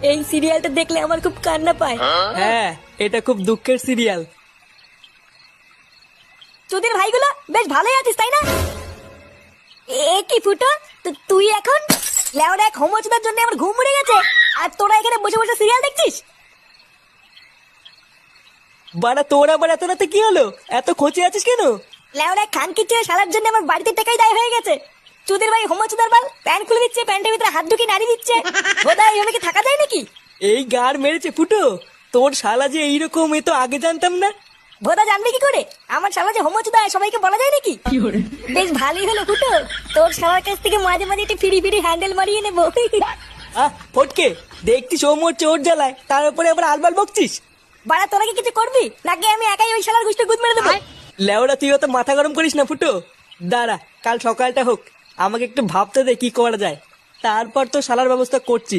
এই সিরিয়ালটা দেখলে আমার খুব কান্না পায়। হ্যাঁ, এটা খুব দুঃখের সিরিয়াল। তোদের ভাইগুলো বেশ ভালোই আছিস তাই না? এ কি ফুটো, তুই এখন লেওরা এক হোমোচুদার জন্য আমার ঘুম উড়ে গেছে, আর তোরা এখানে বসে বসে সিরিয়াল দেখছিস? বাড়া তোর আবার এত রাতে কি হলো? এত খোঁচে আছিস কেন? লেওরা খান কিচ্ছে শালার জন্য আমার বাড়িতে টাকাই দায় হয়ে গেছে। তোদের ভাই হোমোচুদার বাল প্যান্ট খুলে দিচ্ছে, প্যান্টের ভিতরে হাত ঢুকিয়ে নাড়ি দিচ্ছে। বোধা এইভাবে কি থাকা যায় নাকি? এই গাড় মেরেছে ফুটো, তোর শালা যে এইরকম এ তো আগে জানতাম না। বোধা জানবি কি করে আমার শালা যে হোমোচুদা সবাইকে বলা যায় নাকি? বেশ ভালোই হলো ফুটো, তোর শালার কাছ থেকে মাঝে মাঝে একটু ফিরি ফিরি হ্যান্ডেল মারিয়ে নেবো। ফটকে, দেখছিস ও মোর চোর জ্বালায়, তার উপরে আবার আলবাল বকছিস। বাড়া তোরা কি কিছু করবি নাকি আমি একাই ওই শালার গুষ্টি গুদ মেরে দেবো? লেওড়া তুই অত মাথা গরম করিস না ফুটো। দাঁড়া, কাল সকালটা হোক, আমাকে একটু ভাবতে দে কি করা যায়, তারপর তো শালার ব্যবস্থা করছি।